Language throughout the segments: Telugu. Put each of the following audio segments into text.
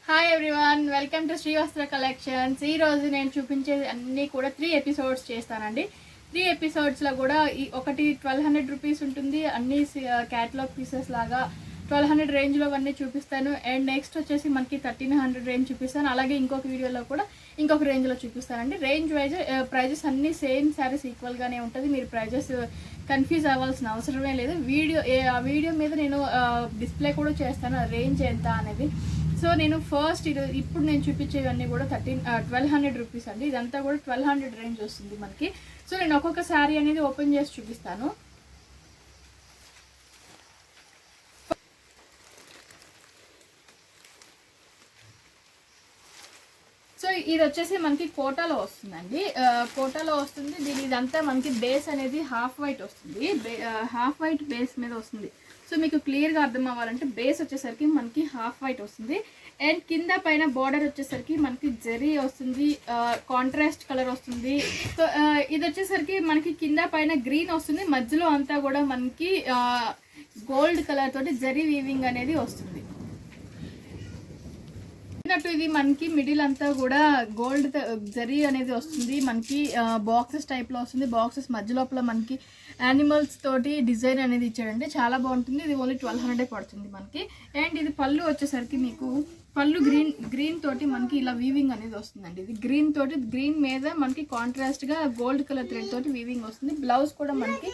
Hi everyone, welcome to Srivastra collections. ఈరోజు నేను చూపించేది అన్నీ కూడా 3 ఎపిసోడ్స్ చేస్తానండి. 3 ఎపిసోడ్స్లో కూడా ఒకటి 1200 రూపీస్ ఉంటుంది. అన్ని క్యాటలాగ్ పీసెస్ లాగా 1200 రేంజ్లో అన్నీ చూపిస్తాను. అండ్ నెక్స్ట్ వచ్చేసి మనకి 1300 రేంజ్ చూపిస్తాను. అలాగే ఇంకొక వీడియోలో కూడా ఇంకొక రేంజ్లో చూపిస్తానండి. రేంజ్ వైజ్ ప్రైజెస్ అన్నీ సేమ్ శారీస్ ఈక్వల్గానే ఉంటుంది. మీరు ప్రైజెస్ కన్ఫ్యూజ్ అవ్వాల్సిన అవసరమే లేదు. వీడియో మీద నేను డిస్ప్లే కూడా చేస్తాను రేంజ్ ఎంత అనేది. సో నేను ఫస్ట్ ఇప్పుడు నేను చూపించేవన్నీ కూడా 1200 రూపీస్ అండి. ఇదంతా కూడా 1200 రేంజ్ వస్తుంది మనకి. సో నేను ఒక్కొక్క శారీ అనేది ఓపెన్ చేసి చూపిస్తాను. సో ఇది వచ్చేసి మనకి కోటాలో వస్తుందండి. కోటాలో వస్తుంది. ఇదంతా మనకి బేస్ అనేది హాఫ్ వైట్ వస్తుంది. హాఫ్ వైట్ బేస్ మీద వస్తుంది. సో మీకు క్లియర్గా అర్థం అవ్వాలంటే బేస్ వచ్చేసరికి మనకి హాఫ్ వైట్ వస్తుంది. అండ్ కింద పైన బార్డర్ వచ్చేసరికి మనకి జరీ వస్తుంది, కాంట్రాస్ట్ కలర్ వస్తుంది. సో ఇది వచ్చేసరికి మనకి కింద పైన గ్రీన్ వస్తుంది, మధ్యలో అంతా కూడా మనకి గోల్డ్ కలర్ తోటి జరీ వీవింగ్ అనేది వస్తుంది. ఇది మనకి మిడిల్ అంతా కూడా గోల్డ్ జరీ అనేది వస్తుంది. మనకి బాక్సెస్ టైప్లో వస్తుంది. బాక్సెస్ మధ్య లోపల మనకి యానిమల్స్ తోటి డిజైన్ అనేది ఇచ్చాడండి. చాలా బాగుంటుంది. ఇది ఓన్లీ 1200 పడుతుంది మనకి. అండ్ ఇది పళ్ళు వచ్చేసరికి మీకు పళ్ళు గ్రీన్ తోటి మనకి ఇలా వీవింగ్ అనేది వస్తుందండి. ఇది గ్రీన్ మీద మనకి కాంట్రాస్ట్గా గోల్డ్ కలర్ థ్రెడ్ తోటి వీవింగ్ వస్తుంది. బ్లౌజ్ కూడా మనకి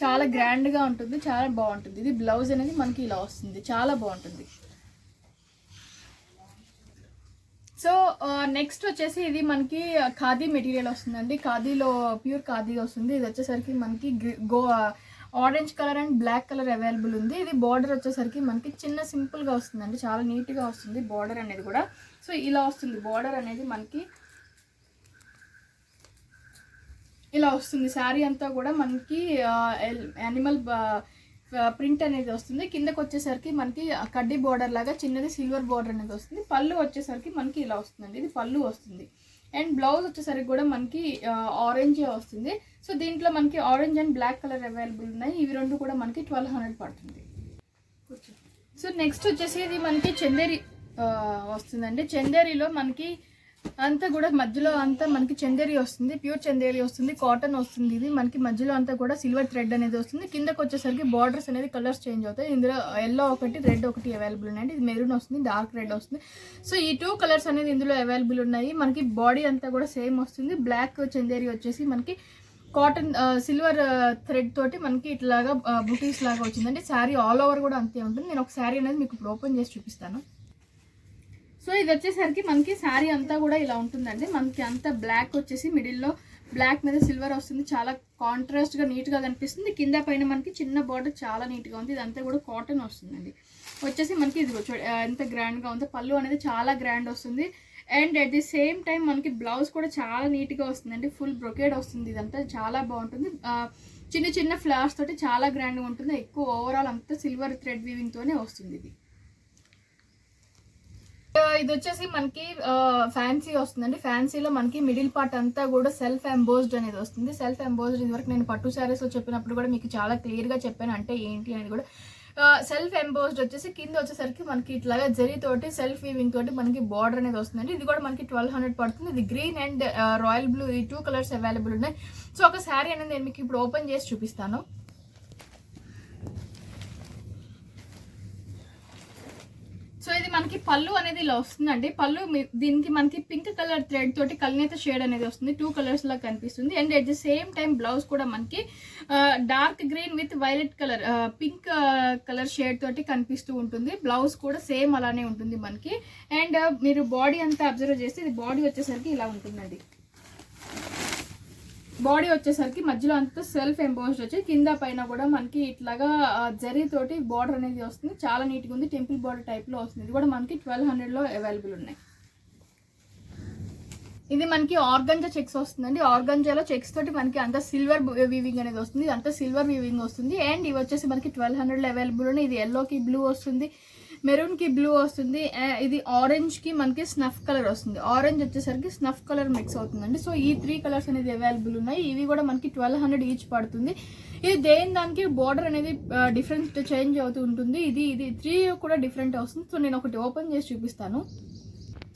చాలా గ్రాండ్గా ఉంటుంది, చాలా బాగుంటుంది. ఇది బ్లౌజ్ అనేది మనకి ఇలా వస్తుంది, చాలా బాగుంటుంది. సో నెక్స్ట్ వచ్చేసి ఇది మనకి ఖాదీ మెటీరియల్ వస్తుందండి. ఖాదీలో ప్యూర్ ఖాదీ వస్తుంది. ఇది వచ్చేసరికి మనకి orange colour and black colour available ఉంది. ఇది బార్డర్ వచ్చేసరికి మనకి చిన్న సింపుల్గా వస్తుందండి, చాలా నీట్గా వస్తుంది బార్డర్ అనేది కూడా. సో ఇలా వస్తుంది బార్డర్ అనేది మనకి, ఇలా వస్తుంది. శారీ అంతా కూడా మనకి యానిమల్ ప్రింట్ అనేది వస్తుంది. కిందకు వచ్చేసరికి మనకి కడ్డీ బార్డర్ లాగా చిన్నది సిల్వర్ బార్డర్ అనేది వస్తుంది. పళ్ళు వచ్చేసరికి మనకి ఇలా వస్తుందండి. ఇది పళ్ళు వస్తుంది. అండ్ బ్లౌజ్ వచ్చేసరికి కూడా మనకి ఆరెంజ్ వస్తుంది. సో దీంట్లో మనకి orange and black colour available ఉన్నాయి. ఇవి రెండు కూడా మనకి 1200 పడుతుంది. సో నెక్స్ట్ వచ్చేసి ఇది మనకి చందేరి వస్తుందండి. చందేరిలో మనకి అంతా కూడా మధ్యలో అంతా మనకి చందేరి వస్తుంది, ప్యూర్ చందేరి వస్తుంది, కాటన్ వస్తుంది. ఇది మనకి మధ్యలో అంతా కూడా సిల్వర్ థ్రెడ్ అనేది వస్తుంది. కిందకు వచ్చేసరికి బార్డర్స్ అనేది కలర్స్ చేంజ్ అవుతాయి. ఇందులో ఎల్లో ఒకటి, రెడ్ ఒకటి అవైలబుల్ ఉన్నాయండి. ఇది మెరూన్ వస్తుంది, డార్క్ రెడ్ వస్తుంది. సో ఈ 2 కలర్స్ అనేది ఇందులో అవైలబుల్ ఉన్నాయి. మనకి బాడీ అంతా కూడా సేమ్ వస్తుంది. బ్లాక్ చందేరి వచ్చేసి మనకి కాటన్ సిల్వర్ థ్రెడ్ తోటి మనకి ఇట్లాగా బుటీస్ లాగా వచ్చిందండి. శారీ ఆల్ ఓవర్ కూడా అంతే ఉంటుంది. నేను ఒక శారీ అనేది మీకు ఇప్పుడు ఓపెన్ చేసి చూపిస్తాను. సో ఇది వచ్చేసరికి మనకి శారీ అంతా కూడా ఇలా ఉంటుందండి. మనకి అంతా బ్లాక్ వచ్చేసి మిడిల్లో బ్లాక్ మీద సిల్వర్ వస్తుంది. చాలా కాంట్రాస్ట్గా నీట్గా కనిపిస్తుంది. కింద పైన మనకి చిన్న బార్డర్ చాలా నీట్గా ఉంది. ఇదంతా కూడా కాటన్ వస్తుందండి. వచ్చేసి మనకి ఇది ఎంత గ్రాండ్గా ఉందో, పళ్ళు అనేది చాలా గ్రాండ్ వస్తుంది. And at the same time మనకి బ్లౌజ్ కూడా చాలా నీట్గా వస్తుందండి. ఫుల్ బ్రొకేడ్ వస్తుంది. ఇదంతా చాలా బాగుంటుంది. చిన్న చిన్న ఫ్లవర్స్ తోటి చాలా గ్రాండ్గా ఉంటుంది. ఎక్కువ ఓవరాల్ అంతా సిల్వర్ థ్రెడ్ వీవింగ్తోనే వస్తుంది. ఇది వచ్చేసి మనకి ఫ్యాన్సీ వస్తుందండి. ఫ్యాన్సీలో మనకి మిడిల్ పార్ట్ అంతా కూడా సెల్ఫ్ ఎంబోస్డ్ అనేది వస్తుంది. సెల్ఫ్ ఎంబోస్డ్ ఇదివరకు నేను పట్టు శారీస్లో చెప్పినప్పుడు కూడా మీకు చాలా క్లియర్గా చెప్పాను అంటే ఏంటి అనేది కూడా. సెల్ఫ్ ఎంబోస్డ్ వచ్చేసి కింద వచ్చేసరికి మనకి ఇట్లాగా జరీ తోటి సెల్ఫ్ వీవింగ్ తోటి మనకి బార్డర్ అనేది వస్తుందండి. ఇది కూడా మనకి 1200 పడుతుంది. ఇది గ్రీన్ అండ్ రాయల్ బ్లూ, ఈ 2 కలర్స్ అవైలబుల్ ఉన్నాయి. సో ఒక శారీ అనేది నేను మీకు ఇప్పుడు ఓపెన్ చేసి చూపిస్తాను. సో ఇది మనకి పళ్ళు అనేది ఇలా వస్తుందండి. పళ్ళు దీనికి మనకి పింక్ కలర్ థ్రెడ్ తోటి కలినేత షేడ్ అనేది వస్తుంది. 2 కలర్స్ లా కనిపిస్తుంది. And at the same time blouse కూడా మనకి dark green with violet colour, pink colour shade తోటి కనిపిస్తూ ఉంటుంది. బ్లౌజ్ కూడా సేమ్ అలానే ఉంటుంది మనకి. అండ్ మీరు బాడీ అంతా అబ్జర్వ్ చేస్తే ఇది బాడీ వచ్చేసరికి ఇలా ఉంటుందండి. బాడీ వచ్చేసరికి మధ్యలో అంతా సెల్ఫ్ ఎంబోస్డ్ వచ్చి కింద పైన కూడా మనకి ఇట్లాగా జరీ తోటి బార్డర్ అనేది వస్తుంది. చాలా నీట్గా ఉంది. టెంపుల్ బార్డర్ టైప్లో వస్తుంది. ఇది కూడా మనకి 1200లో అవైలబుల్ ఉన్నాయి. ఇది మనకి ఆర్గంజా చెక్స్ వస్తుందండి. ఆర్గంజాలో చెక్స్ తోటి మనకి అంతా సిల్వర్ వీవింగ్ అనేది వస్తుంది. అంతా సిల్వర్ వీవింగ్ వస్తుంది. అండ్ ఇవి వచ్చేసి మనకి 1200లో అవైలబుల్ ఉన్నాయి. ఇది ఎల్లోకి బ్లూ వస్తుంది, మెరూన్కి బ్లూ వస్తుంది. ఇది ఆరెంజ్కి మనకి స్నఫ్ కలర్ వస్తుంది. ఆరెంజ్ వచ్చేసరికి స్నఫ్ కలర్ మిక్స్ అవుతుందండి. సో ఈ 3 కలర్స్ అనేది అవైలబుల్ ఉన్నాయి. ఇవి కూడా మనకి 1200 ఈచ్ పడుతుంది. ఇది దేని దానికి బోర్డర్ అనేది డిఫరెంట్ చేంజ్ అవుతూ ఉంటుంది. ఇది 3 కూడా డిఫరెంట్ వస్తుంది. సో నేను ఒకటి ఓపెన్ చేసి చూపిస్తాను.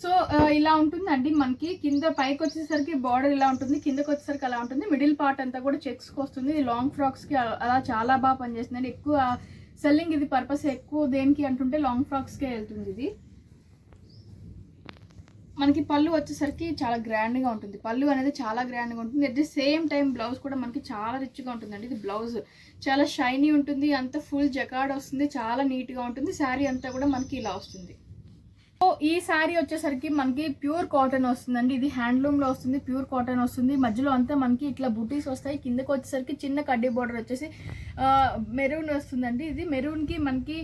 సో ఇలా ఉంటుందండి మనకి. కింద పైకి వచ్చేసరికి బార్డర్ ఇలా ఉంటుంది, కిందకి వచ్చేసరికి అలా ఉంటుంది. మిడిల్ పార్ట్ అంతా కూడా చెక్స్కి వస్తుంది. ఇది లాంగ్ ఫ్రాక్స్కి అలా చాలా బాగా పనిచేస్తుందండి. ఎక్కువ సెల్లింగ్ ఇది పర్పస్ ఎక్కువ దేనికి అంటుంటే లాంగ్ ఫ్రాక్స్కే వెళ్తుంది ఇది. మనకి పళ్ళు వచ్చేసరికి చాలా గ్రాండ్గా ఉంటుంది. పళ్ళు అనేది చాలా గ్రాండ్గా ఉంటుంది. At the same time blouse కూడా మనకి చాలా రిచ్గా ఉంటుందండి. ఇది బ్లౌజ్ చాలా షైనీ ఉంటుంది, అంత ఫుల్ జకాడ్ వస్తుంది, చాలా నీట్గా ఉంటుంది. శారీ అంతా కూడా మనకి ఇలా వస్తుంది. సో ఈ శారీ వచ్చేసరికి మనకి ప్యూర్ కాటన్ వస్తుందండి. ఇది హ్యాండ్లూమ్లో వస్తుంది, ప్యూర్ కాటన్ వస్తుంది. మధ్యలో అంతా మనకి ఇట్లా బుటీస్ వస్తాయి. కిందకి వచ్చేసరికి చిన్న కడ్డీ బార్డర్ వచ్చేసి మెరూన్ వస్తుందండి. ఇది మెరూన్కి మనకి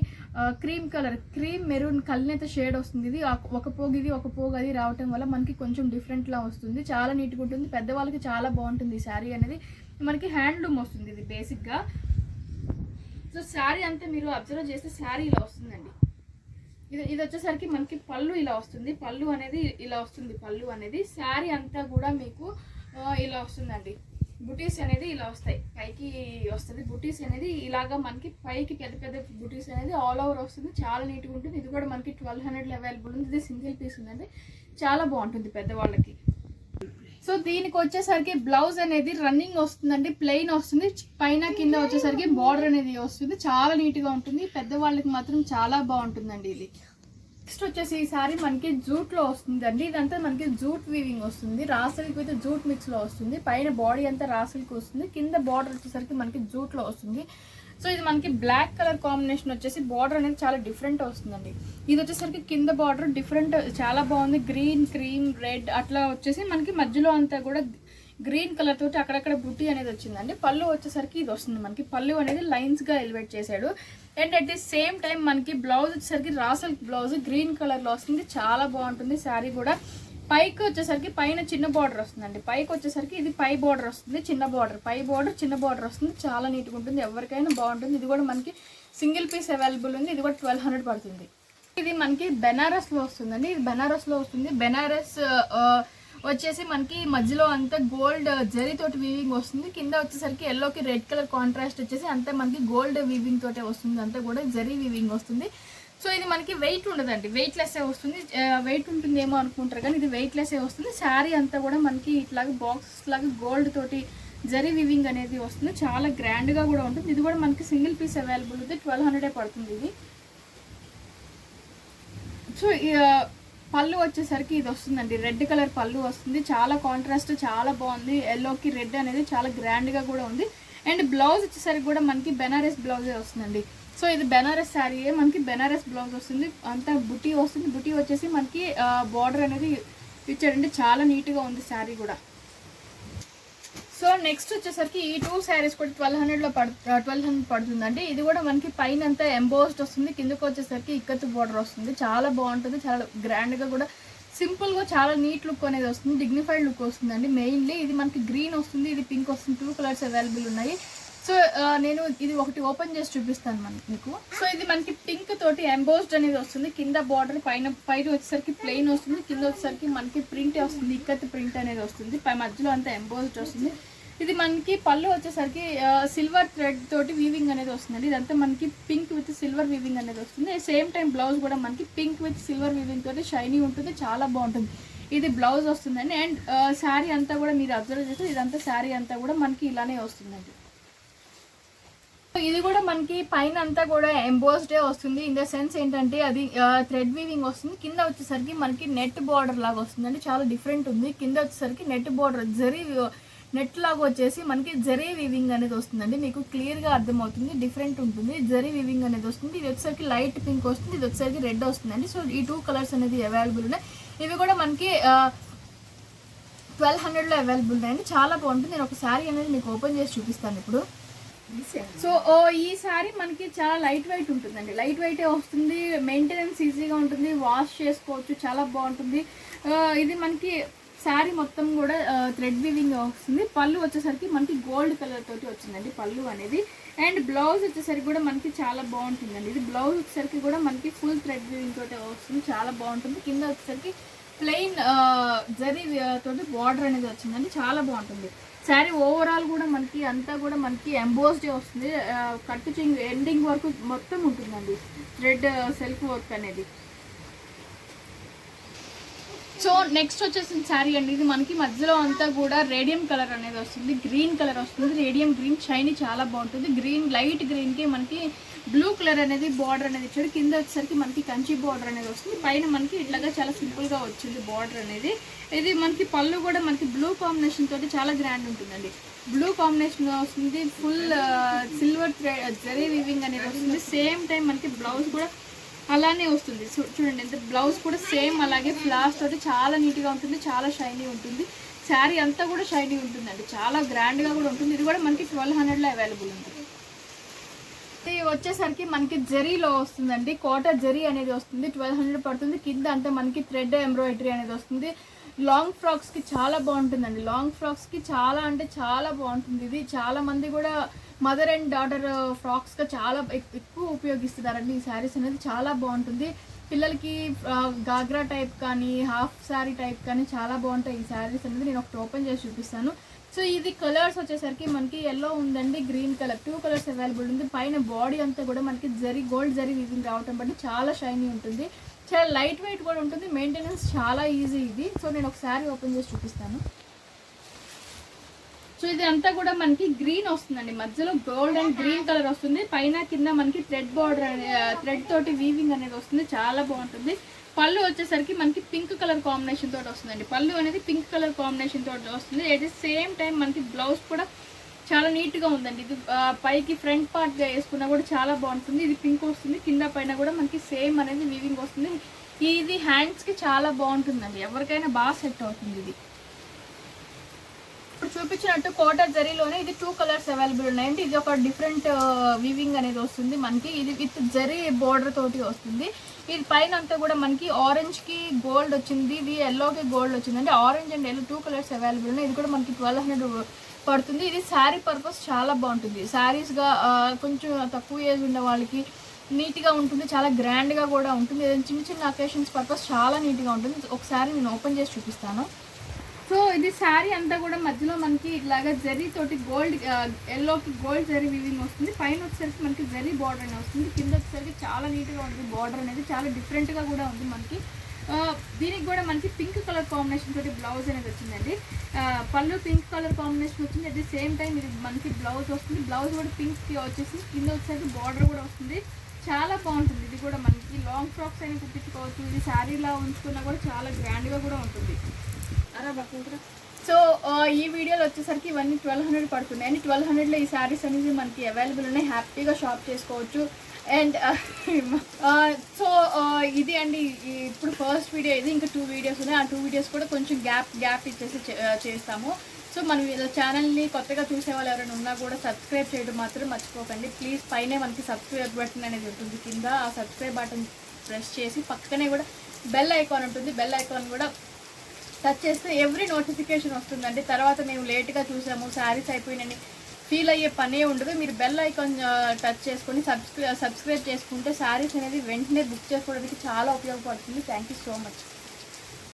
క్రీమ్ కలర్, క్రీమ్ మెరూన్ కలినేత షేడ్ వస్తుంది. ఇది ఒక పోగు ఇది ఒక పోగు అది రావటం వల్ల మనకి కొంచెం డిఫరెంట్లా వస్తుంది. చాలా నీట్గా ఉంటుంది, పెద్దవాళ్ళకి చాలా బాగుంటుంది. ఈ శారీ అనేది మనకి హ్యాండ్లూమ్ వస్తుంది ఇది బేసిక్గా. సో శారీ అంతా మీరు అబ్జర్వ్ చేస్తే శారీ ఇలా వస్తుందండి. ఇది వచ్చేసరికి మనకి పళ్ళు ఇలా వస్తుంది. పళ్ళు అనేది ఇలా వస్తుంది. పళ్ళు అనేది శారీ అంతా కూడా మీకు ఇలా వస్తుందండి. బుటీస్ అనేది ఇలా వస్తాయి, పైకి వస్తుంది. బుటీస్ అనేది ఇలాగా మనకి పైకి పెద్ద పెద్ద బుటీస్ అనేది ఆల్ ఓవర్ వస్తుంది. చాలా నీట్గా ఉంటుంది. ఇది కూడా మనకి 1200 అవైలబుల్ ఉంది. ఇది సింగిల్ పీస్ ఉందండి, చాలా బాగుంటుంది పెద్దవాళ్ళకి. సో దీనికి వచ్చేసరికి బ్లౌజ్ అనేది రన్నింగ్ వస్తుందండి, ప్లెయిన్ వస్తుంది. పైన కింద వచ్చేసరికి బార్డర్ అనేది వస్తుంది. చాలా నీట్గా ఉంటుంది, పెద్దవాళ్ళకి మాత్రం చాలా బాగుంటుందండి ఇది. నెక్స్ట్ వచ్చేసి ఈ సారీ మనకి జూట్లో వస్తుందండి. ఇదంతా మనకి జూట్ వీవింగ్ వస్తుంది, రాసిల్క్ విత్ జూట్ మిక్స్లో వస్తుంది. పైన బాడీ అంతా రాసిల్క్ వస్తుంది, కింద బార్డర్ వచ్చేసరికి మనకి జూట్లో వస్తుంది. సో ఇది మనకి బ్లాక్ కలర్ కాంబినేషన్ వచ్చేసి బార్డర్ అనేది చాలా డిఫరెంట్ వస్తుందండి. ఇది వచ్చేసరికి కింద బార్డర్ డిఫరెంట్ చాలా బాగుంది. గ్రీన్, క్రీమ్, రెడ్ అట్లా వచ్చేసి మనకి మధ్యలో అంతా కూడా గ్రీన్ కలర్ తోటి అక్కడక్కడ బుట్టి అనేది వచ్చిందండి. పళ్ళు వచ్చేసరికి ఇది వస్తుంది మనకి. పళ్ళు అనేది లైన్స్గా ఎలివేట్ చేశాడు. And at the same time మనకి బ్లౌజ్ వచ్చేసరికి రాసల్ బ్లౌజ్ గ్రీన్ కలర్లో వస్తుంది, చాలా బాగుంటుంది శారీ కూడా. పైకి వచ్చేసరికి పైన చిన్న బార్డర్ వస్తుందండి. పైకి వచ్చేసరికి ఇది పై బార్డర్ వస్తుంది, చిన్న బార్డర్, పై బార్డర్ చిన్న బార్డర్ వస్తుంది. చాలా నీట్గా ఉంటుంది, ఎవరికైనా బాగుంటుంది. ఇది కూడా మనకి సింగిల్ పీస్ అవైలబుల్ ఉంది. ఇది కూడా 1200 పడుతుంది. ఇది మనకి బెనారస్లో వస్తుందండి. ఇది బెనారస్లో వస్తుంది. బెనారస్ వచ్చేసి మనకి మధ్యలో అంతా గోల్డ్ జరీ తోటి వీవింగ్ వస్తుంది. కింద వచ్చేసరికి ఎల్లోకి రెడ్ కలర్ కాంట్రాస్ట్ వచ్చేసి అంతా మనకి గోల్డ్ వీవింగ్ తోటే వస్తుంది. అంతా కూడా జరీ వీవింగ్ వస్తుంది. సో ఇది మనకి వెయిట్ ఉండదండి, వెయిట్ లెస్సే వస్తుంది. వెయిట్ ఉంటుందేమో అనుకుంటారు కానీ ఇది వెయిట్ లెస్సే వస్తుంది. శారీ అంతా కూడా మనకి ఇట్లాగా బాక్సెస్ లాగా గోల్డ్ తోటి జరీ వీవింగ్ అనేది వస్తుంది. చాలా గ్రాండ్గా కూడా ఉంటుంది. ఇది కూడా మనకి సింగిల్ పీస్ అవైలబుల్ ఉంది, 1200 పడుతుంది ఇది. సో పళ్ళు వచ్చేసరికి ఇది వస్తుందండి, రెడ్ కలర్ పళ్ళు వస్తుంది. చాలా కాంట్రాస్ట్, చాలా బాగుంది. ఎల్లోకి రెడ్ అనేది చాలా గ్రాండ్గా కూడా ఉంది. అండ్ బ్లౌజ్ వచ్చేసరికి కూడా మనకి బెనారస్ బ్లౌజే వస్తుందండి. సో ఇది బెనారస్ శారీయే, మనకి బెనారస్ బ్లౌజ్ వస్తుంది. అంతా బుటీ వస్తుంది. బుటీ వచ్చేసి మనకి బార్డర్ అనేది ఇచ్చాడండి, చాలా నీట్గా ఉంది శారీ కూడా. సో నెక్స్ట్ వచ్చేసరికి ఈ 2 శారీస్ కూడా 1200 పడుతుందండి. ఇది కూడా మనకి పైన అంతా ఎంబోస్డ్ వస్తుంది, కిందకి వచ్చేసరికి ఇక్కత్ బార్డర్ వస్తుంది. చాలా బాగుంటుంది, చాలా గ్రాండ్గా కూడా, సింపుల్గా చాలా నీట్ లుక్ అనేది వస్తుంది, డిగ్నిఫైడ్ లుక్ వస్తుందండి. మెయిన్లీ ఇది మనకి గ్రీన్ వస్తుంది, ఇది పింక్ వస్తుంది. 2 కలర్స్ అవైలబుల్ ఉన్నాయి. సో నేను ఇది ఒకటి ఓపెన్ చేసి చూపిస్తాను మీకు. సో ఇది మనకి పింక్ తోటి ఎంబోస్డ్ అనేది వస్తుంది. కింద బార్డర్ పైన వచ్చేసరికి ప్లెయిన్ వస్తుంది, కింద వచ్చేసరికి మనకి ప్రింట్ వస్తుంది, ఇక్కత్ ప్రింట్ అనేది వస్తుంది. మధ్యలో అంతా ఎంబోస్డ్ వస్తుంది. ఇది మనకి పళ్ళు వచ్చేసరికి సిల్వర్ థ్రెడ్ తోటి వీవింగ్ అనేది వస్తుందండి. ఇదంతా మనకి పింక్ విత్ సిల్వర్ వీవింగ్ అనేది వస్తుంది. సేమ్ టైం బ్లౌజ్ కూడా మనకి పింక్ విత్ సిల్వర్ వీవింగ్ తోటి షైనీ ఉంటుంది, చాలా బాగుంటుంది. ఇది బ్లౌజ్ వస్తుందండి. అండ్ శారీ అంతా కూడా మీరు అబ్జర్వ్ చేస్తే ఇదంతా శారీ అంతా కూడా మనకి ఇలానే వస్తుందండి. ఇది కూడా మనకి పైన అంతా కూడా ఎంబోస్డే వస్తుంది. ఇన్ ద సెన్స్ ఏంటంటే అది థ్రెడ్ వీవింగ్ వస్తుంది. కింద వచ్చేసరికి మనకి నెట్ బార్డర్ లాగా వస్తుందండి, చాలా డిఫరెంట్ ఉంది. కింద వచ్చేసరికి నెట్ బార్డర్ జరీ నెట్ లాగా వచ్చేసి మనకి జరీ వీవింగ్ అనేది వస్తుందండి. మీకు క్లియర్గా అర్థమవుతుంది, డిఫరెంట్ ఉంటుంది. జరీ వీవింగ్ అనేది వస్తుంది. ఇది వచ్చేసరికి లైట్ పింక్ వస్తుంది, ఇది వచ్చేసరికి రెడ్ వస్తుందండి. సో ఈ 2 కలర్స్ అనేది అవైలబుల్ ఉన్నాయి. ఇవి కూడా మనకి 1200లో అవైలబుల్ ఉన్నాయండి, చాలా బాగుంటుంది. నేను ఒక శారీ అనేది మీకు ఓపెన్ చేసి చూపిస్తాను ఇప్పుడు. సో ఈ శారీ మనకి చాలా లైట్ వెయిట్ ఉంటుందండి, లైట్ వెయిటే వస్తుంది. మెయింటెనెన్స్ ఈజీగా ఉంటుంది, వాష్ చేసుకోవచ్చు, చాలా బాగుంటుంది. ఇది మనకి శారీ మొత్తం కూడా థ్రెడ్ వీవింగ్ వస్తుంది. పళ్ళు వచ్చేసరికి మనకి గోల్డ్ కలర్ తోటి వచ్చిందండి పళ్ళు అనేది. అండ్ బ్లౌజ్ వచ్చేసరికి కూడా మనకి చాలా బాగుంటుందండి. ఇది బ్లౌజ్ వచ్చేసరికి కూడా మనకి ఫుల్ థ్రెడ్ వీవింగ్ తోటి వస్తుంది, చాలా బాగుంటుంది. కింద వచ్చేసరికి ప్లెయిన్ జరీ తోటి బార్డర్ అనేది వచ్చిందండి, చాలా బాగుంటుంది. శారీ ఓవరాల్ కూడా మనకి అంతా కూడా మనకి ఎంబోస్డే వస్తుంది. కట్టు చెంగు ఎండింగ్ వరకు మొత్తం ఉంటుందండి థ్రెడ్ సెల్ఫ్ వర్క్ అనేది. సో నెక్స్ట్ వచ్చేసిన శారీ అండి, ఇది మనకి మధ్యలో అంతా కూడా రేడియం కలర్ అనేది వస్తుంది, గ్రీన్ కలర్ వస్తుంది, రేడియం గ్రీన్ షైనీ చాలా బాగుంటుంది. గ్రీన్ లైట్ గ్రీన్కి మనకి బ్లూ కలర్ అనేది బార్డర్ అనేది ఇచ్చాడు. కింద వచ్చేసరికి మనకి కంచి బార్డర్ అనేది వస్తుంది, పైన మనకి ఇట్లాగా చాలా సింపుల్గా వచ్చింది బార్డర్ అనేది. ఇది మనకి పళ్ళు కూడా మనకి బ్లూ కాంబినేషన్ తోటి చాలా గ్రాండ్ ఉంటుందండి. బ్లూ కాంబినేషన్ వస్తుంది, ఫుల్ సిల్వర్ జరీ వీవింగ్ అనేది వస్తుంది. సేమ్ టైం మనకి బ్లౌజ్ కూడా అలానే వస్తుంది. చూడండి ఎంత బ్లౌజ్ కూడా సేమ్ అలాగే ఫ్లాస్ తోటి చాలా నీట్గా ఉంటుంది, చాలా షైనీ ఉంటుంది. శారీ అంతా కూడా షైనీ ఉంటుందండి, చాలా గ్రాండ్గా కూడా ఉంటుంది. ఇది కూడా మనకి 1200లో అవైలబుల్ ఉంటుంది. ఇది వచ్చేసరికి మనకి జరీలో వస్తుందండి, కోటా జరీ అనేది వస్తుంది, 1200 పడుతుంది. కింద అంతా మనకి థ్రెడ్ ఎంబ్రాయిడరీ అనేది వస్తుంది. లాంగ్ ఫ్రాక్స్కి చాలా బాగుంటుందండి, లాంగ్ ఫ్రాక్స్కి చాలా అంటే చాలా బాగుంటుంది. ఇది చాలా మంది కూడా మదర్ అండ్ డాటర్ ఫ్రాక్స్గా చాలా ఎక్కువ ఉపయోగిస్తున్నారండి. ఈ శారీస్ అనేది చాలా బాగుంటుంది. పిల్లలకి గాగ్రా టైప్ కానీ హాఫ్ శారీ టైప్ కానీ చాలా బాగుంటాయి ఈ శారీస్ అనేది. నేను ఒకటి ఓపెన్ చేసి చూపిస్తాను. సో ఇది కలర్స్ వచ్చేసరికి మనకి ఎల్లో ఉందండి, గ్రీన్ కలర్, 2 కలర్స్ అవైలబుల్ ఉంది. పైన బాడీ అంతా కూడా మనకి జరీ గోల్డ్ జరీ వీవింగ్ రావటం బట్టి చాలా షైనీ ఉంటుంది, చాలా లైట్ వెయిట్ కూడా ఉంటుంది, మెయింటెనెన్స్ చాలా ఈజీ ఇది. సో నేను ఒక శారీ ఓపెన్ చేసి చూపిస్తాను. సో ఇది అంతా కూడా మనకి గ్రీన్ వస్తుందండి, మధ్యలో గోల్డ్ అండ్ గ్రీన్ కలర్ వస్తుంది. పైన కింద మనకి థ్రెడ్ బార్డర్ థ్రెడ్ తోటి వీవింగ్ అనేది వస్తుంది, చాలా బాగుంటుంది. పళ్ళు వచ్చేసరికి మనకి పింక్ కలర్ కాంబినేషన్ తోటి వస్తుందండి, పళ్ళు అనేది పింక్ కలర్ కాంబినేషన్ తోటి వస్తుంది. ఎట్ ది సేమ్ టైం మనకి బ్లౌజ్ కూడా చాలా నీట్గా ఉందండి. ఇది పైకి ఫ్రంట్ పార్ట్గా వేసుకున్నా కూడా చాలా బాగుంటుంది. ఇది పింక్ వస్తుంది, కింద పైన కూడా మనకి సేమ్ అనేది వీవింగ్ వస్తుంది. ఇది హ్యాండ్స్కి చాలా బాగుంటుందండి, ఎవరికైనా బాగా సెట్ అవుతుంది. ఇది ఇప్పుడు చూపించినట్టు కోటా జరీలోనే ఇది 2 కలర్స్ అవైలబుల్ ఉన్నాయండి. ఇది ఒక డిఫరెంట్ వీవింగ్ అనేది వస్తుంది మనకి, ఇది విత్ జరీ బోర్డర్ తోటి వస్తుంది. ఇది పైన అంతా కూడా మనకి ఆరెంజ్కి గోల్డ్ వచ్చింది, ఇది ఎల్లోకి గోల్డ్ వచ్చింది. అంటే orange and yellow 2 colours available ఉన్నాయి. ఇది కూడా మనకి 1200 పడుతుంది. ఇది శారీ పర్పస్ చాలా బాగుంటుంది, శారీస్గా కొంచెం తక్కువ ఏజ్ ఉన్న వాళ్ళకి నీట్గా ఉంటుంది, చాలా గ్రాండ్గా కూడా ఉంటుంది. చిన్న చిన్న అకేషన్స్ పర్పస్ చాలా నీట్గా ఉంటుంది. ఒకసారి నేను ఓపెన్ చేసి చూపిస్తాను. సో ఇది శారీ అంతా కూడా మధ్యలో మనకి ఇలాగా జరీ తోటి గోల్డ్ ఎల్లోకి గోల్డ్ జరీ వీవింగ్ వస్తుంది. పైన వచ్చేసరికి మనకి జరీ బార్డర్ అనేది వస్తుంది, కింద వచ్చేసరికి చాలా నీట్గా ఉంది బార్డర్ అనేది, చాలా డిఫరెంట్గా కూడా ఉంది మనకి. దీనికి కూడా మనకి పింక్ కలర్ కాంబినేషన్ తోటి బ్లౌజ్ అనేది వచ్చిందండి. పళ్ళు పింక్ కలర్ కాంబినేషన్ వచ్చింది, అట్ ది సేమ్ టైం ఇది మనకి బ్లౌజ్ వస్తుంది. బ్లౌజ్ కూడా పింక్కి వచ్చేసి కింద వచ్చేసరికి బార్డర్ కూడా వస్తుంది, చాలా బాగుంటుంది. ఇది కూడా మనకి లాంగ్ ఫ్రాక్స్ అయినా కుట్టించుకోవచ్చు, ఇది శారీలా ఉంచుకున్నా కూడా చాలా గ్రాండ్గా కూడా ఉంటుంది. సో ఈ వీడియోలో వచ్చేసరికి ఇవన్నీ 1200 పడుతున్నాయి అండి. 1200లో ఈ శారీస్ అనేది మనకి అవైలబుల్ ఉన్నాయి, హ్యాపీగా షాప్ చేసుకోవచ్చు. అండ్ సో ఇది అండి ఇప్పుడు ఫస్ట్ వీడియో ఇది. ఇంకా 2 వీడియోస్ ఉన్నాయి, ఆ 2 వీడియోస్ కూడా కొంచెం గ్యాప్ ఇచ్చేసి చేస్తాము. సో మన ఛానల్ని కొత్తగా చూసే వాళ్ళు ఎవరైనా ఉన్నా కూడా సబ్స్క్రైబ్ చేయడం మాత్రం మర్చిపోకండి ప్లీజ్. పైనే మనకి సబ్స్క్రైబ్ బటన్ అనేది ఉంటుంది కింద, ఆ సబ్స్క్రైబ్ బటన్ ప్రెస్ చేసి పక్కనే కూడా బెల్ ఐకాన్ ఉంటుంది, బెల్ ఐకాన్ కూడా టచ్ చేస్తే ఎవ్రీ నోటిఫికేషన్ వస్తుందండి. తర్వాత మేము లేట్గా చూసాము శారీస్ అయిపోయినని ఫీల్ అయ్యే పనే ఉండదు. మీరు బెల్ ఐకాన్ టచ్ చేసుకొని సబ్స్క్రైబ్ చేసుకుంటే శారీస్ అనేది వెంటనే బుక్ చేసుకోవడానికి చాలా ఉపయోగపడుతుంది. Thank you so much.